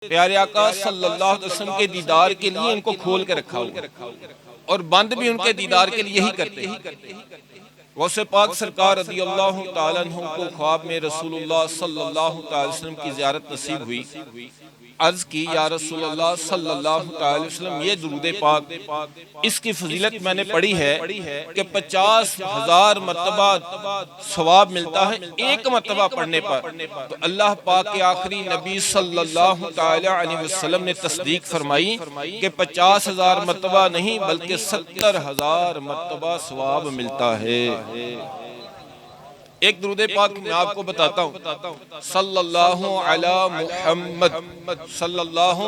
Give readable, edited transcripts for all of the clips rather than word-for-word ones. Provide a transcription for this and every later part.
پیارے آقا صلی اللہ علیہ وسلم کے دیدار کے لیے ان کو کھول کے رکھا ہوا اور بند بھی ان کے دیدار کے لیے ہی کرتے ہیں۔ غوث پاک سرکار رضی اللہ تعالیٰ عنہ کو خواب میں رسول اللہ صلی اللہ علیہ وسلم کی زیارت نصیب ہوئی۔ عرض کی یا رسول اللہ صلی اللہ علیہ وسلم، یہ درود پاک اس کی فضیلت میں نے پڑھی ہے کہ 50,000 مرتبہ ثواب ملتا ہے ایک مرتبہ پڑھنے پر۔ تو اللہ پاک کے آخری نبی صلی اللہ علیہ وسلم نے تصدیق فرمائی کہ 50,000 مرتبہ نہیں بلکہ 70,000 مرتبہ ثواب ملتا ہے۔ ایک درود پاک میں آپ کو بتاتا ہوں، صلی اللہ علی محمد، صلی اللہ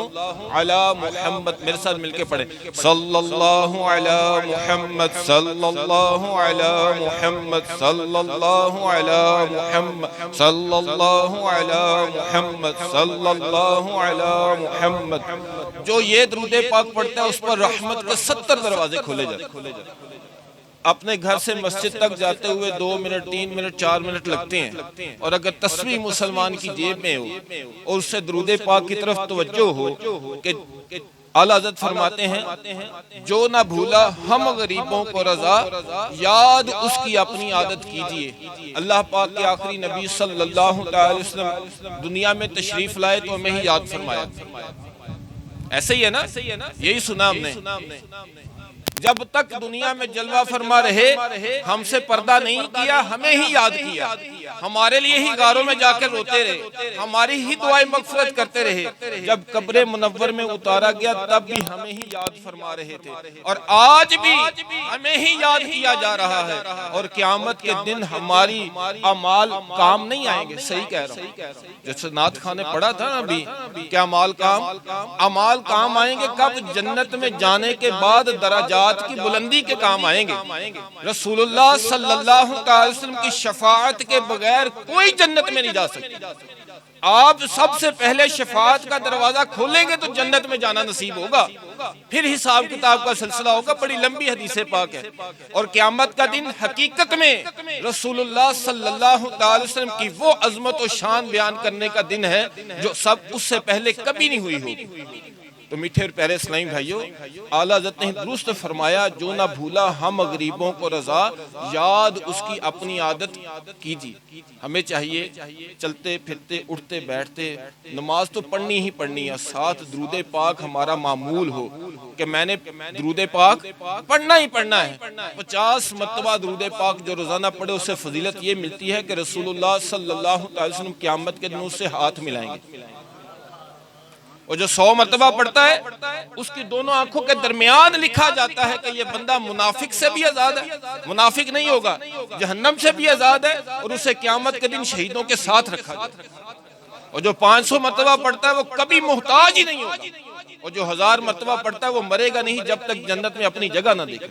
علی محمد، میرے ساتھ مل کے پڑھیں، صلی اللہ علی محمد، صلی اللہ علی محمد، صلی اللہ علی محمد، صلی اللہ علی محمد، صلی اللہ علی محمد۔ جو یہ درود پاک پڑھتا ہے اس پر رحمت کے 70 دروازے کھولے جاتے ہیں۔ اپنے گھر سے مسجد تک جاتے ہوئے 2 منٹ 3 منٹ 4 منٹ لگتے ہیں، اور اگر تسبیح مسلمان کی جیب میں ہو اور اس سے درود پاک کی طرف توجہ ہو کہ اعلیٰ حضرت فرماتے ہیں جو نہ بھولا ہم غریبوں کو رضا، یاد اس کی اپنی عادت کیجئے۔ اللہ پاک کے آخری نبی صلی اللہ علیہ وسلم دنیا میں تشریف لائے تو ہمیں ہی یاد فرمایا۔ ایسے ہی ہے نا، یہی سنا ہم نے، جب تک دنیا میں جلوہ فرما رہے ہم سے پردہ نہیں کیا، ہمیں ہی یاد کیا، ہمارے لیے ہی غاروں میں جا کر روتے رہے، ہماری ہی دعائیں مغفرت کرتے رہے۔ جب قبر منور میں اتارا گیا تب بھی ہمیں ہی یاد فرما رہے تھے، اور آج بھی ہمیں ہی یاد کیا جا رہا ہے۔ اور قیامت کے دن ہماری اعمال کام نہیں آئیں گے، صحیح کہہ رہا ہوں، جیسے نعت خان نے پڑھا تھا نا ابھی، کیا اعمال کام آئیں گے کب؟ جنت میں جانے کے بعد درجات کی بلندی کے کام آئیں گے۔ رسول اللہ صلی اللہ علیہ وسلم کی شفاعت کے بغیر کوئی جنت میں نہیں جا سکتا۔ آپ سب سے پہلے شفاعت کا دروازہ کھولیں گے تو جنت میں جانا نصیب ہوگا، پھر حساب کتاب کا سلسلہ ہوگا۔ بڑی لمبی حدیث پاک ہے، اور قیامت کا دن حقیقت میں رسول اللہ صلی اللہ علیہ وسلم کی وہ عظمت و شان بیان کرنے کا دن ہے جو سب اس سے پہلے کبھی نہیں ہوئی ہوگی۔ تو میٹھے اور پیارے اسلامی بھائیوں، اعلیٰ حضرت نے درست فرمایا جو نہ بھولا ہم غریبوں کو رضا، یاد اس کی اپنی عادت کیجیے۔ ہمیں چاہیے چلتے پھرتے اٹھتے بیٹھتے نماز تو پڑھنی ہی پڑھنی ہے، ساتھ درود پاک ہمارا معمول ہو کہ میں نے درود پاک پڑھنا ہی پڑھنا ہے۔ 50 مرتبہ درود پاک جو روزانہ پڑھے اس سے فضیلت یہ ملتی ہے کہ رسول اللہ صلی اللہ علیہ وسلم قیامت کے دن اس سے ہاتھ ملائیں گے، اور جو 100 مرتبہ پڑھتا ہے اس کی دونوں آنکھوں کے درمیان لکھا جاتا ہے کہ یہ بندہ منافق سے بھی آزاد ہے، منافق نہیں ہوگا، جہنم سے بھی آزاد ہے، اور اسے قیامت کے دن شہیدوں کے ساتھ رکھا جاتا ہے۔ اور جو 500 مرتبہ پڑھتا ہے وہ کبھی محتاج ہی نہیں ہوگا، اور جو 1000 مرتبہ پڑھتا ہے وہ مرے گا نہیں جب تک جنت میں اپنی جگہ نہ دیکھے۔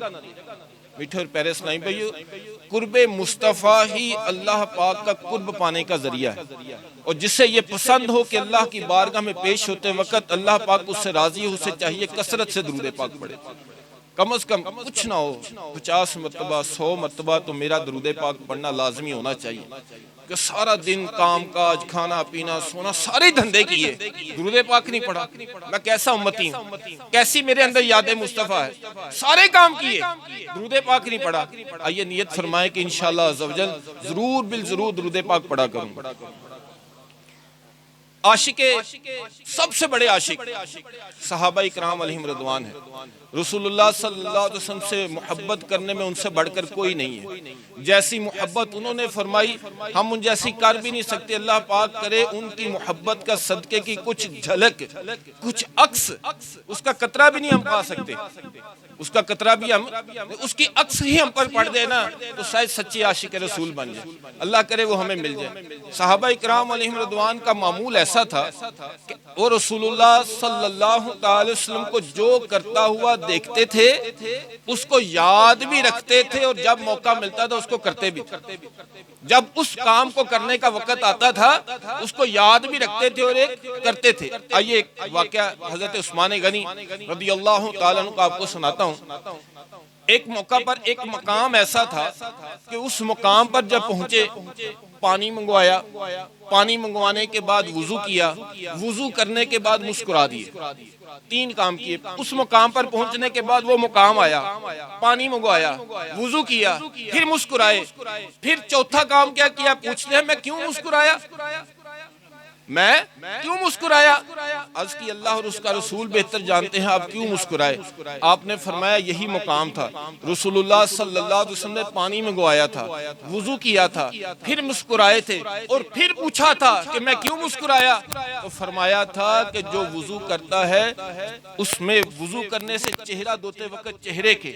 میٹھے اور پیارے اسلامی بھائیو، قرب مصطفیٰ ہی اللہ پاک کا قرب پانے کا ذریعہ ہے، اور جس سے یہ پسند ہو کہ اللہ کی بارگاہ میں پیش ہوتے وقت اللہ پاک اس سے راضی ہو، اسے چاہیے کثرت سے درود پاک پڑھے، کم از کم کچھ نہ ہو 50 مرتبہ 100 مرتبہ تو میرا درود پاک پڑھنا لازمی ہونا چاہیے۔ کہ سارا دن کام کاج، کھانا پینا سونا سارے دھندے کیے، درود پاک نہیں پڑھا، میں کیسا امتی ہوں، کیسی میرے اندر یاد مصطفیٰ ہے، سارے کام کیے درود پاک نہیں پڑھا۔ آئیے نیت فرمائے کہ انشاءاللہ عزوجل ضرور بالضرور درود پاک پڑھا کروں۔ عاشق سب سے بڑے عاشق صحابہ اکرام علیہم رضوان ہیں۔ رسول اللہ صلی اللہ علیہ وسلم سے محبت کرنے میں ان سے بڑھ کر کوئی نہیں ہے۔ جیسی محبت انہوں نے فرمائی ہم ان جیسی کر بھی نہیں سکتے۔ اللہ پاک کرے ان کی محبت کا صدقے کی کچھ جھلک، کچھ عکس، اس کا قطرہ بھی نہیں ہم پا سکتے، اس کا قطرہ بھی ہم، اس کی عکس ہی ہم پر پڑھ دینا تو شاید سچے عاشق رسول بن جائے۔ اللہ کرے وہ ہمیں مل جائے۔ صحابہ اکرام علیہم رضوان کا معمول ایسا تھا کہ وہ رسول اللہ صلی اللہ علیہ وسلم کو جو کرتا ہوا دیکھتے تھے اس کو یاد بھی رکھتے تھے، اور جب موقع ملتا تھا اس کو کرتے بھی تھے۔ جب اس کام کو کرنے کا وقت آتا تھا اس کو یاد بھی رکھتے تھے اور ایک کرتے تھے۔ آئیے ایک واقعہ حضرت عثمان غنی رضی اللہ تعالیٰ عنہ کا آپ کو سناتا ہوں۔ ایک موقع پر ایک مقام ایسا تھا کہ اس مقام پر جب پہنچے پانی منگوایا، پانی منگوانے کے بعد وضو کیا، وضو کرنے کے بعد مسکرا دیے، 3 کام کیے۔ اس مقام پر پہنچنے کے بعد وہ مقام آیا، پانی منگوایا، وضو کیا، پھر مسکرائے، پھر چوتھا کام کیا کیا؟ پوچھتے ہیں میں کیوں مسکرایا، میں کیوں مسکرایا؟ عرض کی اللہ اور اس کا رسول بہتر جانتے ہیں آپ کیوں مسکرائے۔ آپ نے فرمایا یہی مقام تھا، رسول اللہ صلی اللہ علیہ وسلم نے پانی منگوایا تھا، وضو کیا تھا، پھر مسکرائے تھے، اور پھر پوچھا تھا کہ میں کیوں مسکرایا، تو فرمایا تھا کہ جو وضو کرتا ہے اس میں وضو کرنے سے چہرہ دھوتے وقت چہرے کے،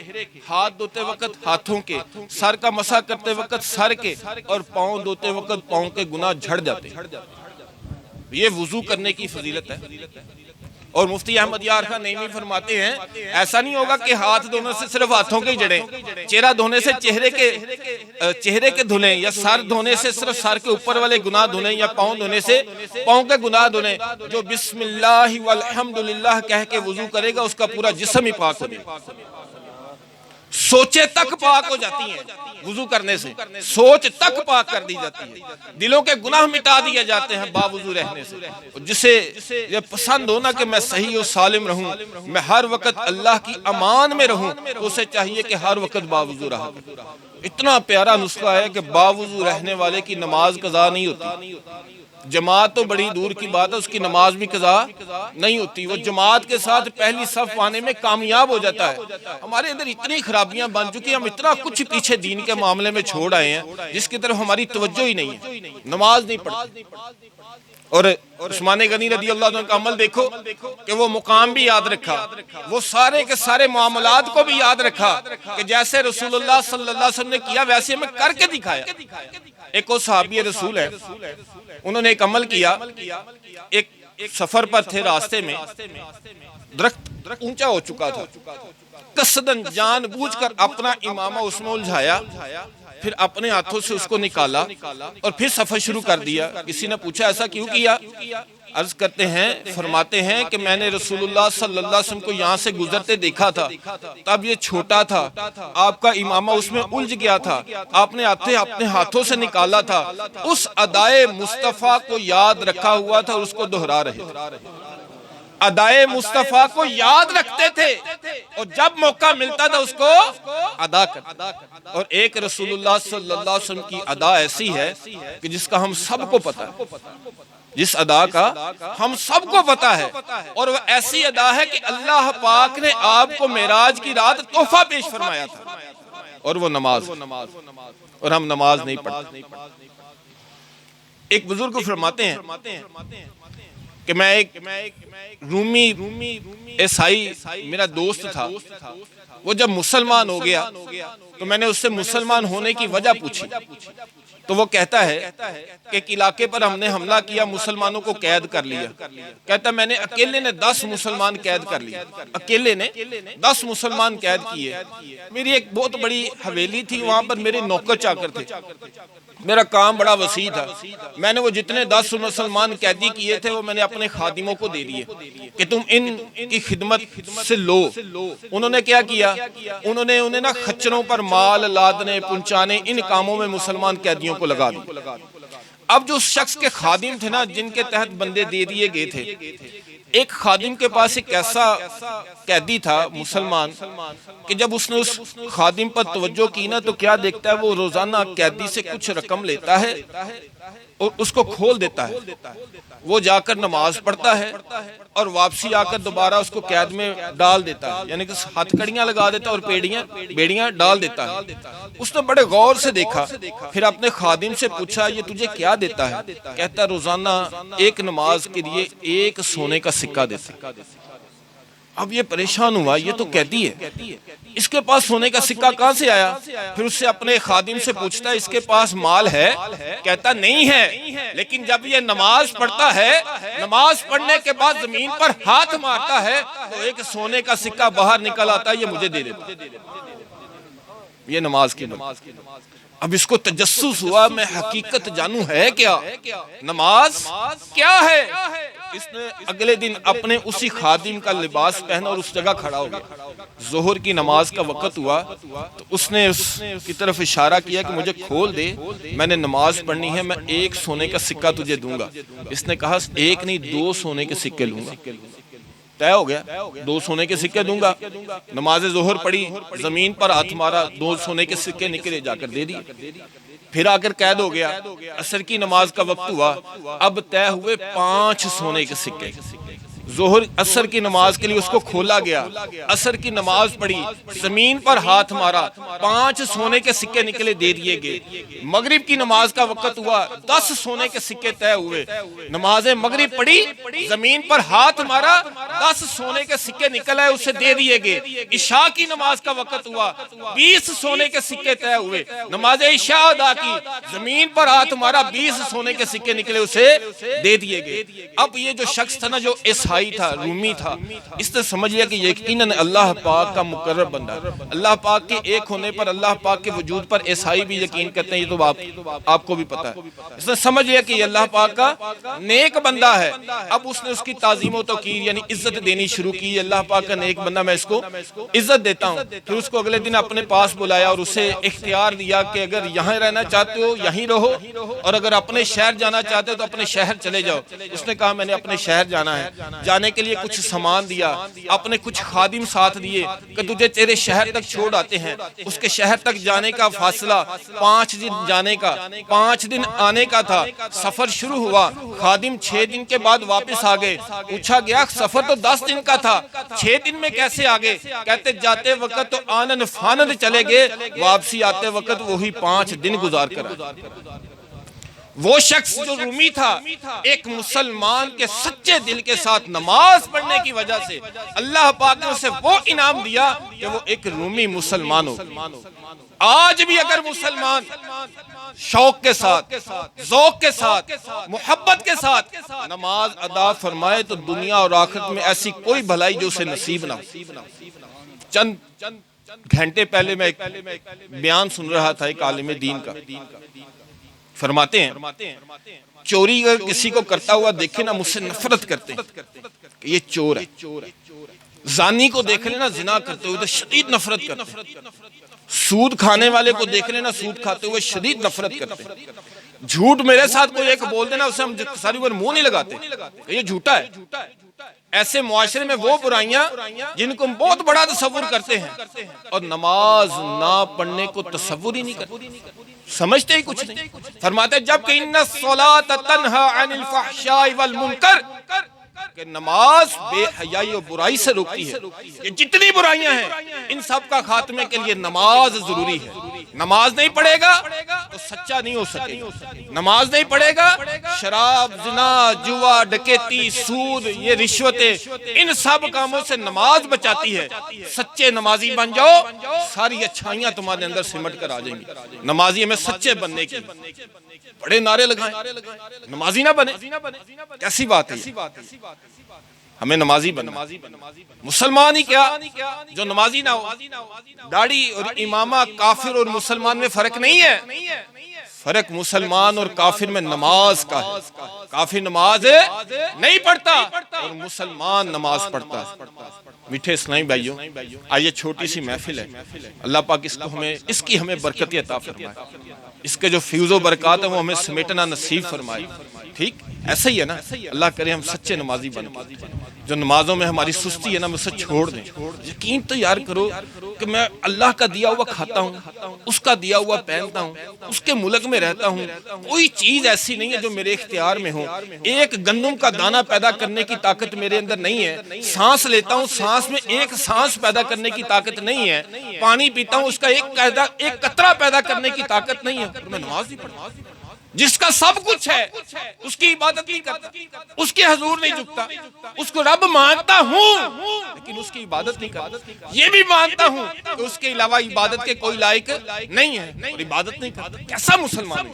ہاتھ دھوتے وقت ہاتھوں کے، سر کا مسح کرتے وقت سر کے، اور پاؤں دھوتے وقت پاؤں کے گناہ جھڑ جاتے ہیں۔ یہ وضو کرنے کی فضیلت ہے۔ اور مفتی احمد یار خان نعیمی فرماتے ہیں ایسا نہیں ہوگا کہ ہاتھ دھونے سے صرف ہاتھوں کے ہی جڑیں، چہرہ دھونے سے چہرے کے دھلیں، یا سر دھونے سے صرف سر کے اوپر والے گناہ دھلیں، یا پاؤں دھونے سے پاؤں کے گناہ دھلیں۔ جو بسم اللہ والحمدللہ کہہ کے وضو کرے گا اس کا پورا جسم ہی پاک ہو جائے گا، سوچیں تک پاک ہو جاتی ہیں وضو کرنے سے، سوچ تک پاک کر دی جاتی ہے، دلوں کے گناہ مٹا دیے جاتے ہیں باوضو رہنے سے۔ جسے یہ پسند ہونا کہ میں صحیح و سالم رہوں، میں ہر وقت اللہ کی امان میں رہوں، تو اسے چاہیے کہ ہر وقت باوضو رہا۔ اتنا پیارا نسخہ ہے کہ باوضو رہنے والے کی نماز قضا نہیں ہوتی، جماعت تو بڑی دور کی بات ہے، اس کی نماز بھی قضا نہیں ہوتی، وہ جماعت کے ساتھ پہلی صف آنے میں کامیاب ہو جاتا ہے۔ ہمارے اندر اتنی خرابیاں بن چکی ہیں، ہم اتنا کچھ پیچھے دین کے معاملے میں چھوڑ آئے ہیں جس کی طرف ہماری توجہ ہی نہیں ہے، نماز نہیں پڑھتے۔ اور عثمان غنی رضی اللہ عنہ کا عمل دیکھو کہ وہ مقام بھی یاد رکھا، وہ سارے کے سارے معاملات کو بھی یاد رکھا کہ جیسے رسول اللہ صلی اللہ علیہ وسلم نے کیا ویسے ہمیں کر کے دکھایا۔ ایک اور صحابی رسول ہے، انہوں نے ایک عمل کیا، ایک سفر پر تھے، راستے میں درخت اونچا ہو چکا تھا، قصدن جان بوجھ کر اپنا امامہ اس میں الجھایا، پھر اپنے ہاتھوں سے اس کو نکالا اور پھر سفر شروع کر دیا۔ کسی نے پوچھا ایسا کیوں کیا؟ عرض کرتے ہیں، فرماتے ہیں کہ میں نے رسول اللہ صلی اللہ علیہ وسلم کو یہاں سے گزرتے دیکھا تھا، تب یہ چھوٹا تھا، آپ کا امامہ اس میں الجھ گیا تھا، آپ نے اپنے ہاتھوں سے نکالا تھا، اس ادائے مصطفیٰ کو یاد رکھا ہوا تھا اور اس کو دہرا رہے تھے۔ ادائے مصطفیٰ کو یاد رکھتے تھے اور جب موقع ملتا تھا اس کو ادا کرتے۔ اور ایک رسول اللہ صلی اللہ علیہ وسلم کی ادا ایسی ہے کہ جس کا ہم سب کو پتہ ہے، جس ادا کا ہم سب کو پتہ ہے، اور وہ ایسی ادا ہے کہ اللہ پاک نے آپ کو معراج کی رات تحفہ پیش فرمایا تھا، اور وہ نماز، اور ہم نماز نہیں پڑھتے۔ ایک بزرگ فرماتے ہیں کہ میں ایک رومی عیسائی میرا دوست تھا، وہ جب مسلمان ہو گیا تو میں نے اس سے مسلمان ہونے کی وجہ پوچھی، تو وہ کہتا ہے کہ ایک علاقے پر ہم نے حملہ کیا، مسلمانوں کو قید کر لیا۔ کہتا ہے میں نے اکیلے نے 10 مسلمان قید کر لیے، اکیلے نے 10 مسلمان قید کیے۔ میری ایک بہت بڑی حویلی تھی، وہاں پر میرے نوکر چاکر تھے، میرا کام بڑا وسیع تھا۔ میں نے وہ جتنے 10 مسلمان قیدی کیے تھے وہ میں نے اپنے خادموں کو دے دیے کہ تم ان کی خدمت سے لو۔ انہوں نے کیا کیا؟ انہوں نے انہیں نا خچروں پر مال لادنے پہنچانے ان کاموں میں مسلمان قیدیوں کو لگا دیا۔ اب جو اس شخص کے خادم تھے نا جن کے تحت بندے دے دیے گئے تھے، ایک خادم کے پاس ایک ایسا قیدی تھا مسلمان کہ جب اس نے اس خادم پر توجہ کی نا تو کیا دیکھتا ہے، وہ روزانہ قیدی سے کچھ رقم لیتا ہے اور اس کو کھول دیتا ہے، وہ جا کر نماز پڑھتا ہے اور واپسی آ کر دوبارہ اس کو قید میں ڈال دیتا ہے، یعنی کہ ہتھ کڑیاں لگا دیتا ہے اور بیڑیاں ڈال دیتا ہے۔ اس نے بڑے غور سے دیکھا، پھر اپنے خادم سے پوچھا یہ تجھے کیا دیتا ہے؟ کہتا ہے روزانہ ایک نماز کے لیے 1 سونے کا سکہ دیتا ہے۔ اب یہ پریشان ہوا، یہ تو قیدی ہے، اس کے پاس سونے کا سکہ کہاں سے آیا؟ پھر اس سے اپنے خادم سے پوچھتا ہے اس کے پاس مال ہے؟ کہتا نہیں ہے، لیکن جب یہ نماز پڑھتا ہے، نماز پڑھنے کے بعد زمین پر ہاتھ مارتا ہے تو 1 سونے کا سکہ باہر نکل آتا ہے، یہ مجھے دے دیتا ہے۔ یہ نماز کی برکت۔ اب اس کو تجسس ہوا میں حقیقت جانوں ہے کیا، نماز کیا ہے۔ اس نے اگلے دن اپنے اسی خادم کا لباس پہنا اور اس جگہ کھڑا ہو گیا۔ ظہر کی نماز کا وقت ہوا تو اس نے اس کی طرف اشارہ کیا کہ مجھے کھول دے، میں نے نماز پڑھنی ہے، میں 1 سونے کا سکہ تجھے دوں گا۔ اس نے کہا 1 نہیں 2 سونے کے سکے لوں گا۔ طے ہو گیا، 2 سونے کے سکے دوں گا۔ نماز ظہر پڑھی، زمین پر ہاتھ مارا، 2 سونے کے سکے نکلے، جا کر دے دیے۔ پھر آ کر قید ہو گیا، عصر کی نماز کا وقت ہوا، اب طے ہوئے 5 سونے کے سکے۔ ظہر عصر کی نماز کے لیے اس کو کھولا گیا، عصر کی نماز پڑھی، زمین پر ہاتھ مارا، 5 سونے کے سکے نکلے، دے دیے گئے۔ مغرب کی نماز کا وقت ہوا، 10 سونے کے سکے طے ہوئے، نماز مغرب پڑھی، زمین پر ہاتھ مارا، 10 سونے کے سکے نکل آئے، اسے دے دیے گئے۔ عشاء کی نماز کا وقت ہوا، 20 سونے کے سکے طے ہوئے، نماز عشاء ادا کی، زمین پر ہاتھ مارا، 20 سونے کے سکے نکلے، اسے دے دیے گئے۔ اب یہ جو شخص تھا نا، جو عیسائی تھا، رومی تھا، اس نے سمجھ لیا کہ یقیناً اللہ پاک کا مقرب بندہ ہے۔ اللہ پاک کے ایک ہونے پر، اللہ پاک کے وجود پر عیسائی بھی یقین کرتے ہیں، یہ تو آپ کو بھی پتا ہے۔ اس نے سمجھ لیا کہ یہ اللہ پاک کا نیک بندہ ہے۔ اب اس نے اس کی تعظیم و توقیر یعنی عزت دینی شروع کی، اللہ پاک کا نیک بندہ، میں اس کو عزت دیتا ہوں۔ پھر اس کو اگلے دن اپنے پاس بلایا اور اسے اختیار دیا کہ اگر یہاں رہنا چاہتے ہو یہیں رہو، اور اگر اپنے شہر جانا چاہتے ہو تو اپنے شہر چلے جاؤ۔ اس نے کہا میں نے اپنے شہر جانا ہے، جانے کے لیے کچھ سامان دیا، اپنے کچھ خادم ساتھ دیے کہ تجھے تیرے شہر تک چھوڑ آتے ہیں۔ اس کے شہر تک جانے کا فاصلہ 5 دن جانے کا، 5 دن آنے کا تھا۔ سفر شروع ہوا، خادم 6 دن کے بعد واپس آ گئے۔ پوچھا گیا سفر تو 10 دن کا تھا، 6 دن میں کیسے آگے؟ کہتے جاتے وقت تو آنن فانن چلے گئے، واپسی آتے وقت وہی 5 دن گزار کر آئے۔ وہ شخص جو رومی تھا، ایک مسلمان کے سچے دل کے ساتھ نماز پڑھنے کی وجہ سے اللہ پاک نے اسے وہ انعام دیا کہ وہ ایک رومی مسلمان ہو۔ آج بھی اگر مسلمان شوق کے ساتھ، ذوق کے ساتھ، محبت کے ساتھ نماز ادا فرمائے تو دنیا اور آخرت میں ایسی کوئی بھلائی جو اسے نصیب نہ ہو۔ چند گھنٹے پہلے میں ایک بیان سن رہا تھا ایک عالم دین کا، فرماتے ہیں چوری اگر کسی کو کرتا ہوا دیکھے نا، مجھ سے نفرت کرتے ہیں کہ یہ چور ہے۔ زانی کو دیکھ لینا زنا کرتے ہوئے تو شدید نفرت کرتے ہیں۔ سود کھانے والے کو دیکھ لینا سود کھاتے ہوئے شدید نفرت کرتے ہیں۔ جھوٹ میرے ساتھ کوئی ایک بول دینا اسے ہم ساری عمر منہ نہیں لگاتے، یہ جھوٹا ہے۔ ایسے معاشرے میں وہ برائیاں جن کو ہم بہت بڑا تصور کرتے ہیں اور نماز نہ پڑھنے کو تصور ہی نہیں کرتے، سمجھتے ہی کچھ نہیں۔ فرماتے جبکہ ان الصلاۃ تنہی عن الفحشاء والمنکر، کہ نماز بے حیائی اور برائی سے روکتی ہے۔ یہ جتنی برائیاں ہیں ان سب کا خاتمے کے لیے نماز ضروری ہے۔ نماز نہیں پڑھے گا تو سچا نہیں ہو سکے گا، نماز نہیں پڑھے گا شراب، زنا، جوا، ڈکیتی، سود، یہ رشوتیں، ان سب کاموں سے نماز بچاتی ہے۔ سچے نمازی بن جاؤ، ساری اچھائیاں تمہارے اندر سمٹ کر آ جائیں گی۔ نمازی ہمیں سچے بننے کی، بڑے نعرے لگائیں، نمازی نہ بنے، کیسی بات ہے؟ ہمیں نمازی بننا۔ مسلمان ہی کیا جو نمازی نہ ہو۔ داڑھی اور امامہ کافر اور مسلمان میں فرق نہیں ہے، فرق مسلمان اور کافر میں نماز کا ہے۔ کافر نماز نہیں پڑھتا اور مسلمان نماز پڑھتا ہے۔ میٹھے اسلامی بھائیوں، آئیے چھوٹی سی محفل ہے، اللہ پاک اس کی ہمیں برکت عطا فرمائے، اس کے جو فیض و برکات ہیں وہ ہمیں سمیٹنا نصیب فرمائے۔ ٹھیک ایسا ہی ہے نا، اللہ کرے ہم سچے نمازی بن کے جو نمازوں میں ہماری سستی ہے نا اسے چھوڑ دیں۔ یقین تو یار کرو کہ میں اللہ کا دیا ہوا کھاتا ہوں، اس کا دیا ہوا پہنتا ہوں، اس کے ملک میں رہتا ہوں، کوئی چیز ایسی نہیں ہے جو میرے اختیار میں ہو۔ ایک گندم کا دانہ پیدا کرنے کی طاقت میرے اندر نہیں ہے۔ سانس لیتا ہوں، سانس میں ایک سانس پیدا کرنے کی طاقت نہیں ہے۔ پانی پیتا ہوں، اس کا ایک قطرہ پیدا کرنے کی طاقت نہیں ہے، میں نماز نہیں پڑھتا۔ جس کا سب کچھ ہے اس کی عبادت نہیں کرتا، اس کے حضور نہیں جھکتا، اس کو رب مانتا ہوں لیکن اس کی عبادت نہیں کرتا۔ یہ بھی مانتا ہوں کہ اس کے علاوہ عبادت کے کوئی لائق نہیں ہے اور عبادت نہیں کرتا۔ کیسا مسلمان ہے؟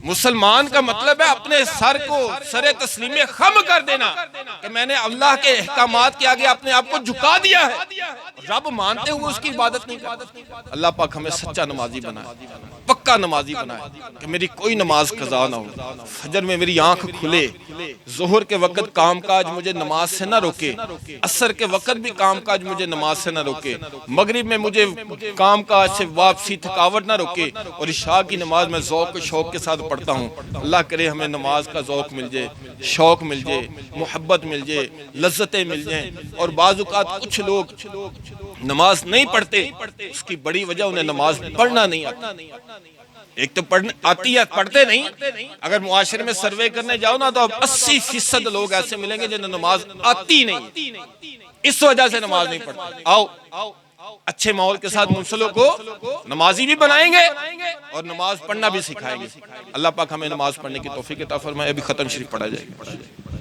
مسلمان کا مطلب ہے اپنے سر کو سر تسلیم خم کر دینا کہ میں نے اللہ کے احکامات کے آگے اپنے آپ کو جھکا دیا ہے، رب مانتے ہوئے اس کی عبادت نہیں کرتا۔ اللہ پاک ہمیں سچا نمازی بنائے، پکا نمازی بنائے کہ میری کوئی نماز قضا نہ ہو، فجر میں میری آنکھ کھلے، ظہر کے وقت کام کاج مجھے نماز سے نہ روکے، عصر کے وقت بھی کام کاج مجھے نماز سے نہ روکے، مغرب میں مجھے کام کاج سے واپسی تھکاوٹ نہ روکے، اور عشاء کی نماز میں ذوق و شوق کے ساتھ پڑھتا ہوں۔ اللہ کرے ہمیں نماز کا ذوق مل جائے، شوق مل جائے، محبت مل جائے، لذتیں مل جائیں۔ اور بعض اوقات کچھ لوگ نماز نہیں پڑھتے، اس کی بڑی وجہ انہیں نماز پڑھنا نہیں آتا۔ ایک تو پڑھنے آتی ہے، پڑھتے نہیں۔ اگر معاشرے میں سروے کرنے جاؤ نا تو اب 80% لوگ ایسے ملیں گے جنہیں نماز آتی نہیں، اس وجہ سے نماز نہیں پڑھتے۔ آؤ اچھے ماحول کے ساتھ منسلک کو نمازی بھی بنائیں گے اور نماز پڑھنا بھی سکھائیں گے۔ اللہ پاک ہمیں نماز پڑھنے کی توفیق عطا فرمائے۔ ابھی ختم شریف پڑھا جائے گا۔